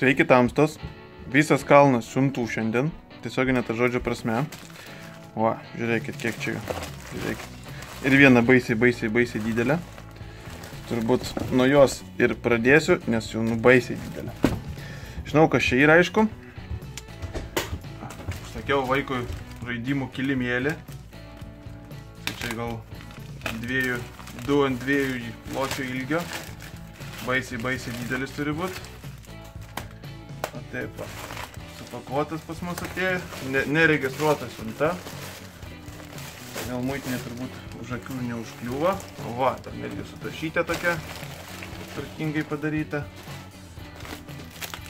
Sveiki tamstos, visas kalnas siuntų šiandien, tiesioginė ta žodžio prasme. Va, žiūrėkit, kiek čia, žiūrėkit. Ir viena baisiai didelė. Turbūt nuo jos ir pradėsiu, nes jau baisiai didelė. Žinau, kas čia yra, aišku. Sakiau vaikui žaidimų kilimėlį. Čia gal 2 ant 2 pločio ilgio. Baisiai didelis turi būti. O taip, va. Supakuotas pas mus atėjo. Neregistruota siunta. Dėl muitinė turbūt už akių neužkliūva. O va, dar netgi sutašytė tokia. Tvarkingai padaryta.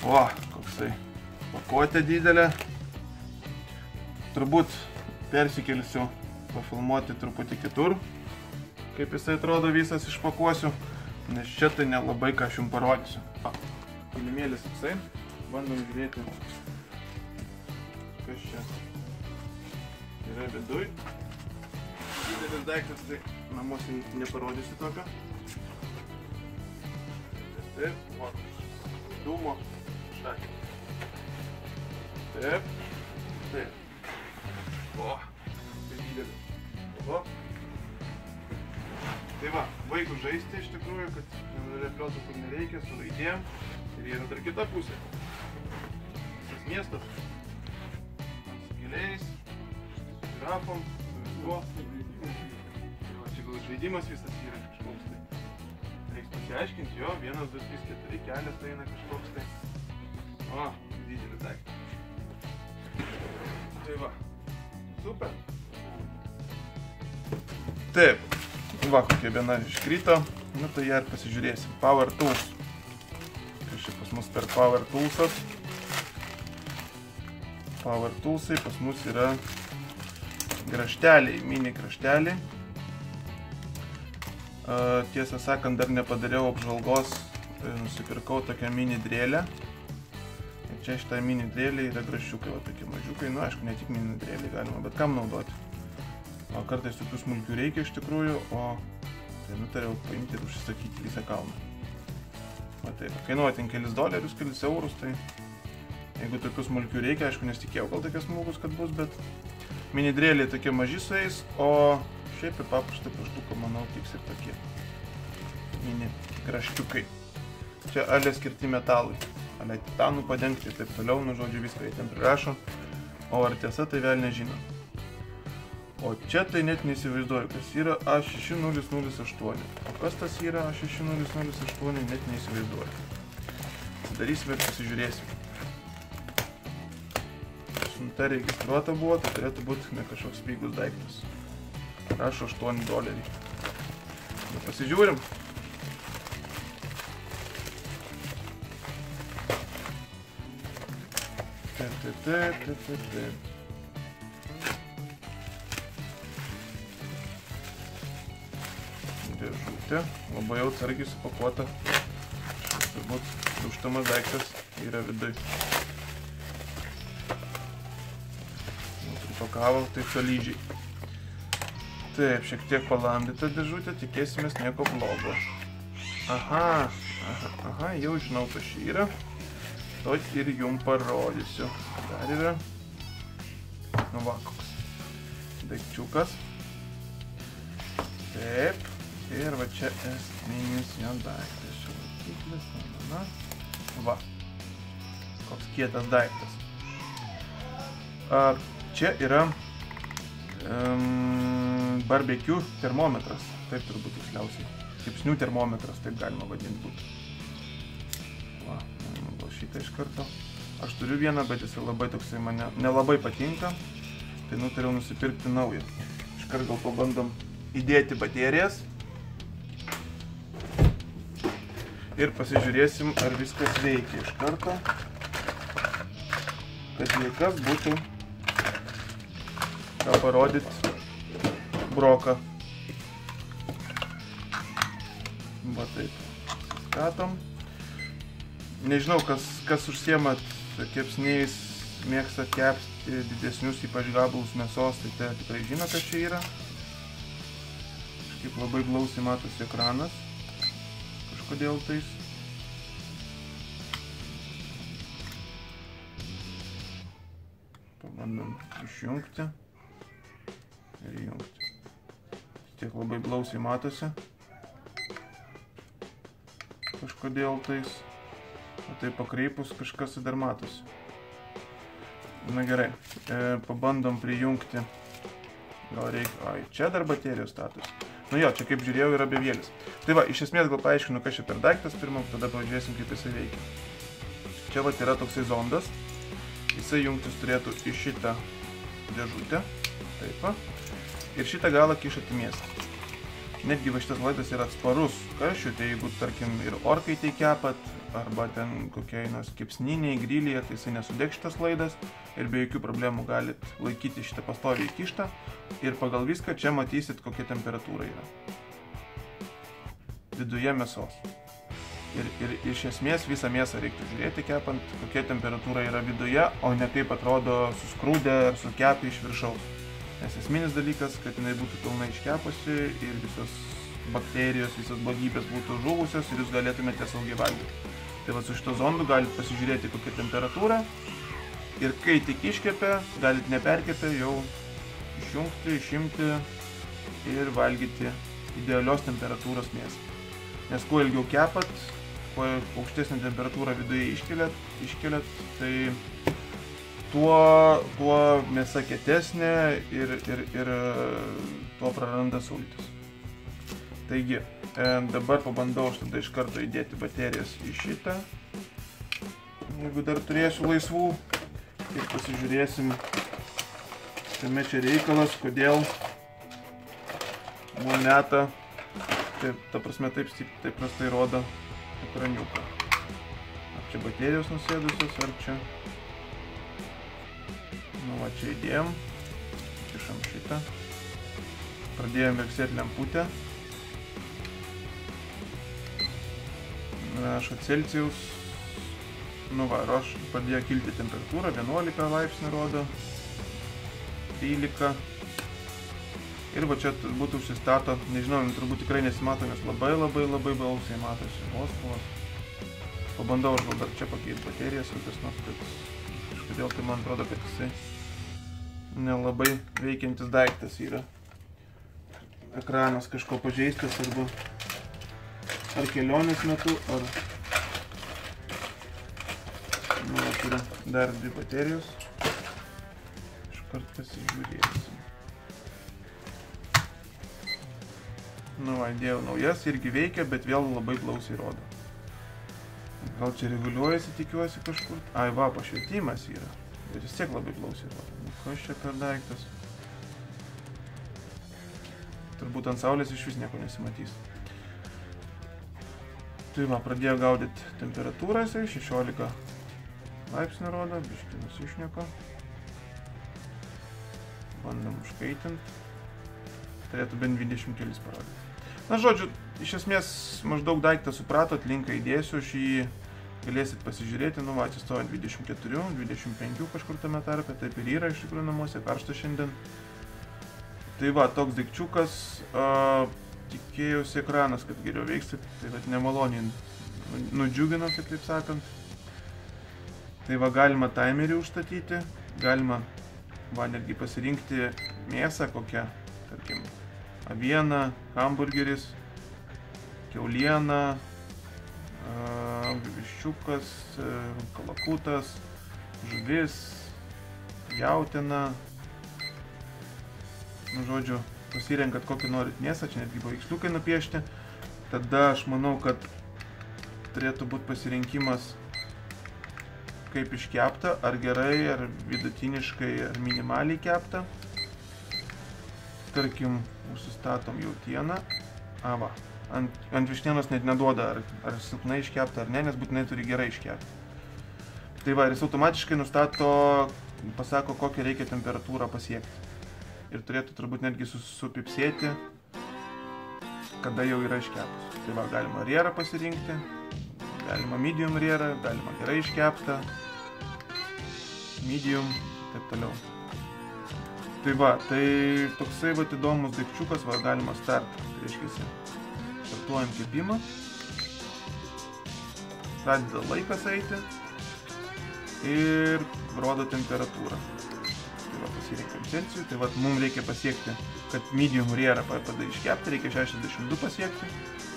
O, koksai pakuotė didelė. Turbūt persikelsiu pafilmuoti truputį kitur. Kaip jisai atrodo visas išpakuosiu. Nes čia tai nelabai ką aš jums parodysiu. Kilimėlis toksai. Bandom žiūrėti, kas čia yra viduj. Didelis daiktas, tai namuose neparodysiu tokio. Taip, va, dūmo šakė. Taip. O, tai didelis. O. Tai va, vaikų žaisti iš tikrųjų, kad nenurepliotų kur nereikia, su raidėm. Ir yra dar kita pusė. Visas miestas. Su giliais, su žirafom, su viskuo. Čia gal žaidimas visas yra kažkoks tai. Reiks pasiaiškinti, jo, 1, 2, 3, 4 kelias eina kažkoks tai. O, didelis daiktas. Tai va, super. Taip. Va, kokia viena iškrito, nu tai ją ir pasižiūrėsim. Power Tools. Kas čia pas mus per Power Toolsas? Power Toolsai pas mus yra grašteliai, mini grašteliai. Tiesą sakant, dar nepadariau apžvalgos, nusipirkau tokią mini drėlę. Ir čia šitą mini drėlę yra graščiukai, va tokie mažiukai. Nu, aišku, ne tik mini drėlį galima, bet kam naudoti. O kartais tokių smulkių reikia iš tikrųjų, o tai nutariau paimti ir užsisakyti visą kalną. Va taip, kainuoja ten kelis dolerius, kelis eurus, tai jeigu tokių smulkių reikia, aišku, nesitikėjau gal tokie smulkus, kad bus, bet mini drėliai tokie maži su jais, o šiaip ir paprastą paštuką, manau, tiks ir tokie mini graškiukai. Čia ale skirti metalui, ale titanų padengti ir taip toliau, nu žodžiu viską jie ten prirašo, o ar tiesa, tai vėl nežino. O čia tai net neįsivaizduoju, kas yra A6008. O kas tas yra A6008, net neįsivaizduoju. Darysime ir pasižiūrėsime. Siunta registruota buvo, tai turėtų būti ne kažkoks pigus daiktas. Rašo $8. Pasižiūrim. Taip. Dėžutė, labai jau atsargiai supakuota. Turbūt dužtamas daiktas yra viduj. Pripakavo taip solidžiai. Taip, šiek tiek palamdyta dėžutė, tikėsimės nieko blogo. Aha, jau žinau, kas čia yra. To ir jums parodysiu. Dar yra. Nu va, koks daikčiukas. Taip. Ir va čia esminis jo daiktas. Čia laikiklis, va. Koks kietas daiktas. Čia yra barbecue termometras. Taip turbūt tiksliausiai. Kepsnių termometras, taip galima vadinti būtų. Va, gal šitą iš karto. Aš turiu vieną, bet jis labai toksai mane nelabai patinka. Tai nutariau nusipirkti naują. Iškart gal pabandom įdėti baterijas. Ir pasižiūrėsim, ar viskas veikia iš karto, kad jei kas būtų ką parodyti broką. Va taip, skatom. Nežinau, kas užsiemat kepsniais, mėgstat kepti didesnius, ypač gabalus mėsos, tai tai tikrai žino, kas čia yra. Kažkaip labai glausiai matosi ekranas. Kodėl tais. Bandom išjungti ir įjungti. Tiek labai blausiai matosi. Kažkodėl tais. O tai pakreipus kažkas dar matosi. Na gerai. Pabandom prijungti. Gal reikia... Ai, čia dar baterijos statosi. Nu jo, čia kaip žiūrėjau yra bevėlis. Tai va, iš esmės gal paaiškinu, kas čia per daiktas pirmą, tada pažiūrėsim, kaip jisai veikia. Čia va yra toksai zondas. Jisai jungtis turėtų į šitą dėžutę. Taip va. Ir šitą galą kišat į mėsą. Netgi va šitas laidas yra atsparus karščiui, tai jeigu, tarkim, ir orkai tai kepat, arba ten kokiai nors kepsniniai, grilyje, tai jisai nesudeg šitas laidas ir be jokių problemų galit laikyti šitą pastoviai įkištą ir pagal viską čia matysit, kokia temperatūra yra. Viduje mėsos. Ir iš esmės visą mėsą reiktų žiūrėti kepant, kokia temperatūra yra viduje, o ne kaip atrodo suskrūdę ar sukepę iš viršaus. Nes esminis dalykas, kad jinai būtų pilnai iškepusi ir visos bakterijos, visos blogybės būtų žuvusios ir jūs galėtumėte saugiai valgyti. Tai va su šito zondu galite pasižiūrėti kokią temperatūrą ir kai tik iškepė, galite neperkepę jau išjungti, išimti ir valgyti idealios temperatūros mėsą. Nes kuo ilgiau kepat, kuo aukštesnė temperatūra viduje iškeliat, tai tuo mėsa kietesnė ir tuo praranda sultis. Taigi, dabar pabandau aš tada iš karto įdėti baterijas į šitą, jeigu dar turėsiu laisvų, ir pasižiūrėsim, kame čia reikalas, kodėl moneta, ta prasme taip prastai rodo ekraniuką. Ar čia baterijos nusėdusios, ar čia... Nu va, čia įdėjom, kišam šitą, pradėjom mirksėti lemputę, rašo Celsijaus, nu va, pradėjo kilti temperatūrą, 11 laipsnių rodo, 13 ir va čia turbūt užsistato, nežinau, turbūt tikrai nesimato, nes labai blausiai matosi, vos. Pabandau aš gal dar čia pakeisti baterijas, kokias nors, kad kažkodėl tai man atrodo, kad jisai nelabai veikiantis daiktas yra. Ekranas kažko pažeistas arba ar kelionės metu, ar... Nu, yra dar 2 baterijos. Iškart pasižiūrėsim. Nu, įdėjau naujas, irgi veikia, bet vėl labai blausiai rodo. Gal čia reguliuojasi, tikiuosi kažkur. Ai, va, pašvietimas yra. Bet vis tiek labai blausiai rodo. Nu, kas čia per daiktas? Turbūt ant saulės iš vis nieko nesimatys. Tai va, pradėjo gaudyti temperatūrą, 16 laipsnių rodo, biškį nusišneko. Bandom užkaitint. Turėtų bent 20 kelis parodyti. Na, žodžiu, iš esmės maždaug daiktą supratot, linką įdėsiu, aš jį galėsit pasižiūrėti, nu va, atsistojant 24, 25 kažkur tame tarpe, taip ir yra iš tikrųjų namuose, karšta šiandien. Tai va, toks daikčiukas, tikėjausi ekranas, kad geriau veiks, tai bet nemaloniai nudžiugino, taip sakant. Tai va, galima timerį užstatyti, galima va, netgi pasirinkti mėsą kokią, tarkim, aviena, hamburgeris, kiauliena, viščiukas, kalakutas, žuvis, jautiena. Nu, žodžiu, pasirenkat kokį norit mėsą, čia netgi paveiksliukai nupiešti. Tada aš manau, kad turėtų būti pasirinkimas kaip iškepta, ar gerai, ar vidutiniškai, ar minimaliai kepta. Tarkim, užsistatom jautieną. Va, ant vištienos net neduoda, ar silpnai iškepta ar ne, nes būtinai turi gerai iškepti. Tai va, ir jis automatiškai nustato, pasako, kokią reikia temperatūrą pasiekti. Ir turėtų turbūt netgi supipsėti, kada jau yra iškepus. Tai va, galima rierą pasirinkti, galima medium rierą, galima gerai iškeptą, medium, taip toliau. Tai va, tai toksai va įdomus daikčiukas, va, galima start, tai reiškiasi, startuojam kepimą, pradeda laikas eiti ir rodo temperatūrą. pasirenkam Celsių. Tai vat mums reikia pasiekti, kad medium rare iškepti, reikia 62 pasiekti.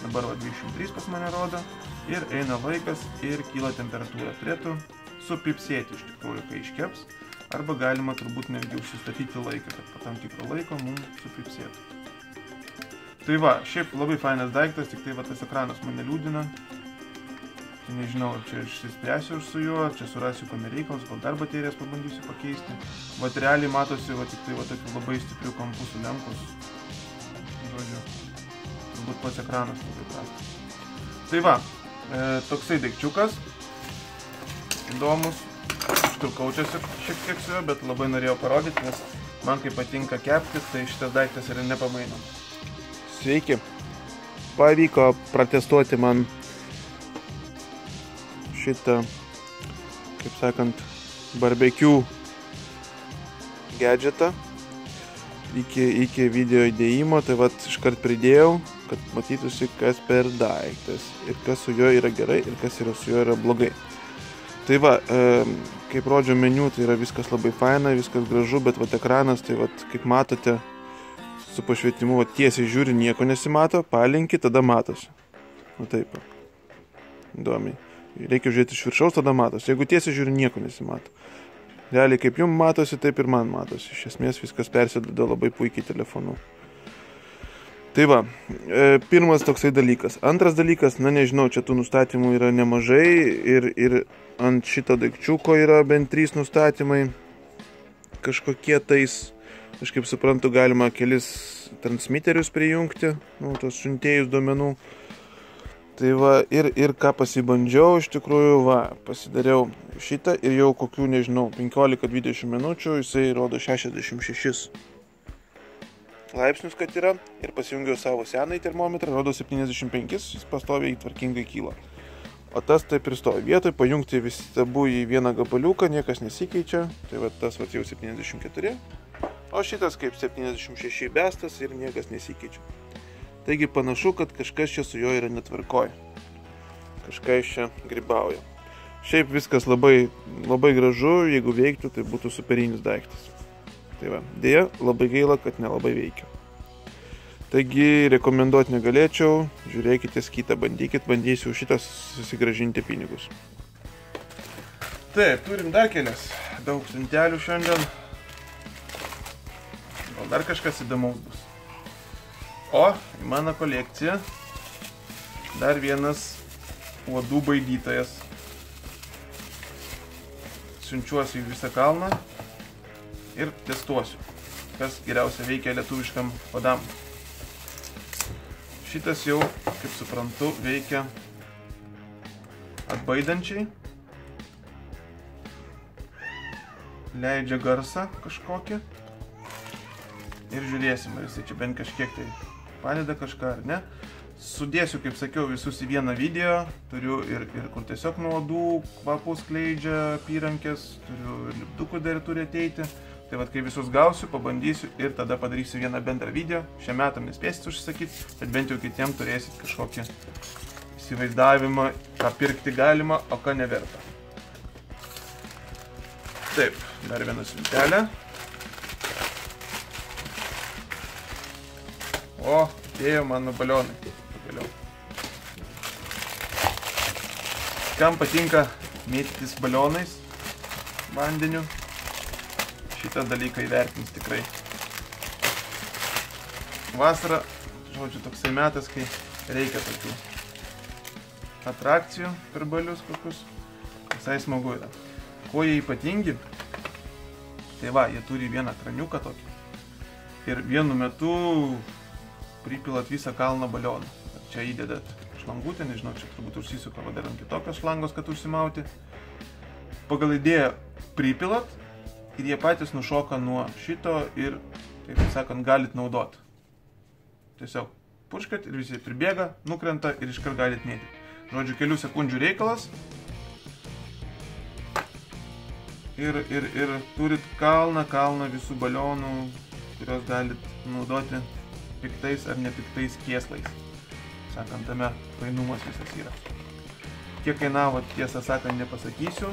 Dabar va 23 pas mane rodo. Ir eina laikas ir kyla temperatūra. Turėtų supipsėti iš tikrųjų, kai iškeps. Arba galima turbūt netgi užsistatyti laiką, kad po tam tikro laiko mums supipsėtų. Tai va, šiaip labai fainas daiktas, tik tai va tas ekranas mane liūdina. Tai nežinau, ar čia išsispręsiu su juo, ar čia surasiu kame reikalas, gal dar baterijas pabandysiu pakeisti. Vat realiai matosi va tik tai va tokių labai stiprių kampų sulenkus. Žodžiu, turbūt pats ekranas labai prastas. Tai va, toksai daikčiukas. Įdomus. Užtrukau čia šiek tiek su juo, bet labai norėjau parodyti, nes man kai patinka kepti, tai šitas daiktas yra nepamainomas. Sveiki. Pavyko pratestuoti man šitą, kaip sakant, barbecue gadgetą iki video įdėjimo, tai vat iškart pridėjau, kad matytųsi, kas per daiktas ir kas su juo yra gerai ir kas yra su juo yra blogai. Tai va, kaip rodžio meniu, tai yra viskas labai faina, viskas gražu, bet vat ekranas, tai vat, kaip matote, su pašvietimu vat tiesiai žiūri, nieko nesimato, palinki, tada matosi. Nu taip, įdomiai. Reikia žiūrėti iš viršaus, tada matosi. Jeigu tiesiai žiūri, nieko nesimato. Realiai kaip jums matosi, taip ir man matosi. Iš esmės viskas persideda labai puikiai telefonu. Tai va, pirmas toksai dalykas. Antras dalykas, na nežinau, čia tų nustatymų yra nemažai ir ant šito daikčiuko yra bent 3 nustatymai. Kažkokie tais, aš kaip suprantu, galima kelis transmiterius prijungti, nu, tos siuntėjus duomenų. Tai va, ir ką pasibandžiau, iš tikrųjų, va, pasidariau šitą ir jau kokių, nežinau, 15-20 minučių, jisai rodo 66 laipsnius, kad yra, ir pasijungiau savo senąjį termometrą, rodo 75, jis pastoviai tvarkingai kyla. O tas taip ir stovi vietoj, pajungti visi abu į vieną gabaliuką, niekas nesikeičia, tai va, tas va jau 74, o šitas kaip 76 bestas ir niekas nesikeičia. Taigi panašu, kad kažkas čia su juo yra netvarkoj. Kažkas čia grybauja. Šiaip viskas labai gražu, jeigu veiktų, tai būtų superinis daiktas. Tai va, dėja, labai gaila, kad nelabai veikia. Taigi rekomenduoti negalėčiau, žiūrėkite kitą, bandysiu šitas susigrąžinti pinigus. Taip, turim dar kelias, daug siuntelių šiandien. Gal dar kažkas įdomaus bus. O, į mano kolekciją dar vienas uodų baidytojas. Siunčiuosiu į visą kalną ir testuosiu, kas geriausia veikia lietuviškam uodam. Šitas jau, kaip suprantu, veikia atbaidančiai. Leidžia garsą kažkokį. Ir žiūrėsim, ar jisai čia bent kažkiek tai padeda kažką ar ne. Sudėsiu, kaip sakiau, visus į vieną video. Turiu ir kur tiesiog nuodų kvapus skleidžia apyrankės, turiu ir lipdukų dar turi ateiti. Tai vat, kai visus gausiu, pabandysiu ir tada padarysiu vieną bendrą video. Šiam metam nespėsit užsisakyti, bet bent jau kitiem turėsit kažkokį įsivaizdavimą, ką pirkti galima, o ką neverta. Taip, dar viena siuntelė. O, dėjo mano balionai. Pagaliau. Kam patinka mėtytis balionais vandeniu, šitą dalyką įvertins tikrai. Vasara, žodžiu, toksai metas, kai reikia tokių atrakcijų per balius kokius. Visai smagu yra. Kuo jie ypatingi? Tai va, jie turi vieną kraniuką tokį. Ir vienu metu pripilat visą kalną balioną. Čia įdedat šlangutę, nežinau, čia turbūt užsisuka dar ant kitokios šlangos, kad užsimauti. Pagal idėją pripilat ir jie patys nušoka nuo šito ir, taip sakant, galit naudoti. Tiesiog purškat ir visi pribėga, nukrenta ir iškart galit mėtyti. Žodžiu, kelių sekundžių reikalas. Ir turit kalną visų balionų, kurios galit naudoti piktais ar nepiktais kėslais. Sakant, tame fainumas visas yra. Kiek kainavo, tiesą sakant, nepasakysiu.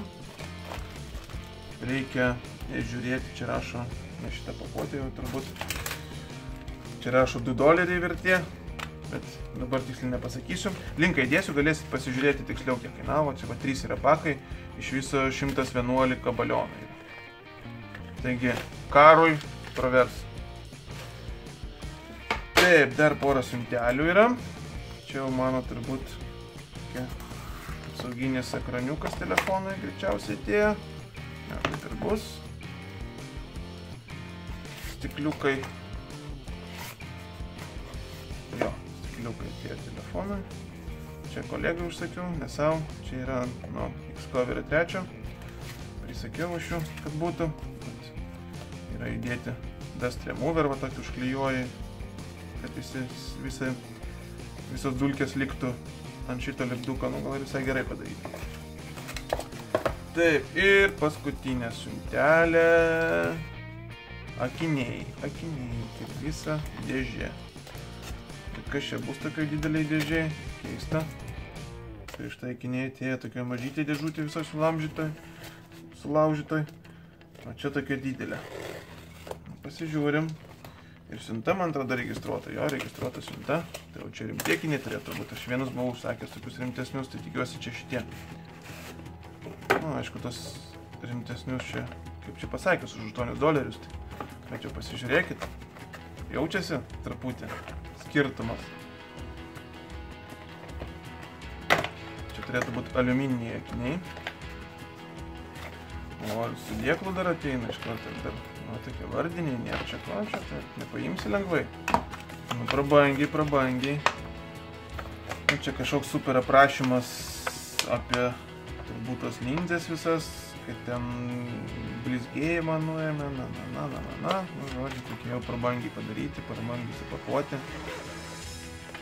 Reikia žiūrėti, čia rašo ne šitą pakuotę jau turbūt. Čia rašo $2 vertė, bet dabar tiksliai nepasakysiu. Linką įdėsiu, galėsit pasižiūrėti tiksliau, kiek kainavo. Čia 3 yra pakai, iš viso 111 balionai. Taigi, karui pravers. Taip, dar porą siuntelių yra. Čia jau mano turbūt sauginis ekraniukas telefonui greičiausiai atėjo. Ja, taip ir bus. Stikliukai. Jo, stikliukai atėjo telefonui. Čia kolegai užsakiau, ne savo. Čia yra nuo Xcoverio 3. Prisakiau iš jų, kad būtų. Yra įdėti dust remover, va tokį užklijuoji, kad visos dulkės liktų ant šito lipduko, nu gal visai gerai padaryti. Taip, ir paskutinė siuntelė. Akiniai, kaip visa dėžė. Bet kas čia bus tokioj dideliai dėžė? Keista. Tai štai akiniai atėjo tokia mažytė dėžutė visai sulaužytoj. O čia tokia didelė. Pasižiūrim. Ir siunta, man atrodo, registruota. Jo, registruota siunta. Tai jau čia rimtiekiniai turėtų būti. Aš vienus buvau užsakęs tokius rimtesnius, tai tikiuosi čia šitie. Nu, aišku, tos rimtesnius čia, kaip čia pasakius, už $8. Bet jau pasižiūrėkit. Jaučiasi truputį skirtumas. Čia turėtų būti aliumininiai akiniai. O su dėklu dar ateina iš karto dar. O tokie vardiniai, nėra čia klančio, tai nepaimsi lengvai. Nu, prabangiai. Nu, čia kažkoks super aprašymas apie turbūt tos linzės visas, kad ten blizgėjimą nuėmė, Nu, žodžiu, tokie jau prabangiai padaryti, prabangiai supakuoti.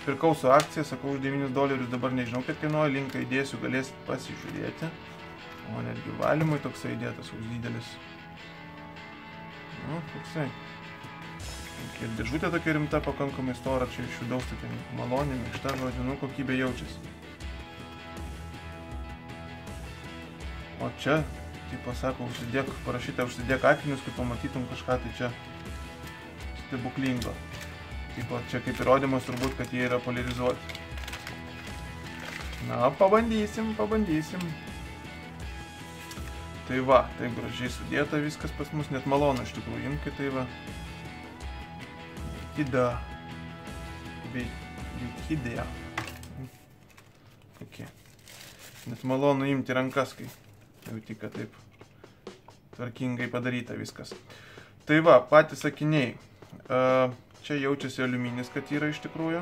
Pirkau su akcija, sakau, už $9, dabar nežinau, kad kainuoja, linką įdėsiu, galėsit pasižiūrėti. O netgi valymui toksai įdėtas, už didelis. Nu, toksai. Ir dėžutė tokia rimta, pakankamai stora, čia iš vidaus tokia malonė, minkšta, žodžiu, nu, kokybė jaučiasi. O čia, tipo, sako, parašyta užsidėk akinius, kad pamatytum kažką, tai čia stebuklingo. Tipo, čia kaip įrodymas turbūt, kad jie yra polarizuoti. Na, pabandysim. Tai va, tai gražiai sudėta viskas pas mus, net malonu iš tikrųjų imti, tai va. Vikidėja. Kokie. Net malonu imti rankas, kai jau tik, kad taip tvarkingai padaryta viskas. Tai va, patys akiniai. Čia jaučiasi aliuminis, kad yra iš tikrųjų.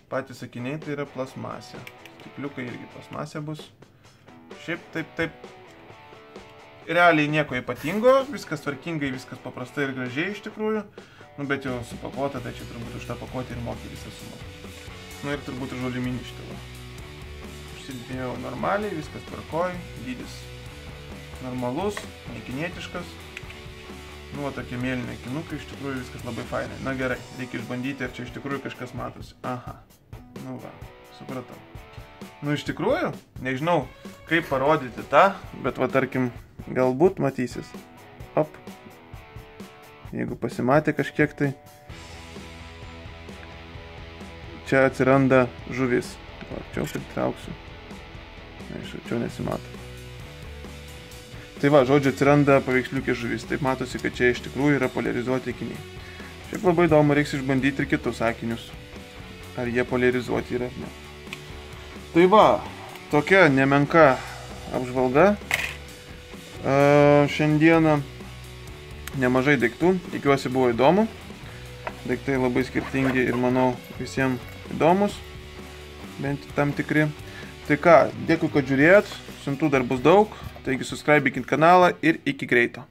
Patys akiniai tai yra plasmasė. Stikliukai irgi plasmasė bus. Šiaip taip. Realiai nieko ypatingo, viskas tvarkingai, viskas paprastai ir gražiai iš tikrųjų. Nu, bet jau supakuota, tai čia turbūt už tą pakuotę ir mokė visą sumą. Nu ir turbūt už aliuminį šitą. Užsidėjau normaliai, viskas tvarkoj, dydis normalus, nekinietiškas. Nu, va tokie mėlyni akinukai, iš tikrųjų viskas labai fainai. Na gerai, reikia išbandyti, ar čia iš tikrųjų kažkas matosi. Aha, nu va, supratau. Nu, iš tikrųjų, nežinau, kaip parodyti tą, bet va, tarkim, galbūt matysis. Op. Jeigu pasimatė kažkiek, tai čia atsiranda žuvis. Arčiau pritrauksiu. Iš arčiau nesimato. Tai va, žodžiu, atsiranda paveiksliukė žuvis. Taip matosi, kad čia iš tikrųjų yra polarizuoti akiniai. Šiaip labai įdomu, reiks išbandyti ir kitus akinius. Ar jie polarizuoti yra, ne. Tai va, tokia nemenka apžvalga. Šiandieną nemažai daiktų, tikiuosi buvo įdomu. Daiktai labai skirtingi ir manau visiems įdomus, bent tam tikri. Tai ką, dėkui, kad žiūrėjot, siuntų dar bus daug, taigi subscribekit kanalą ir iki greito.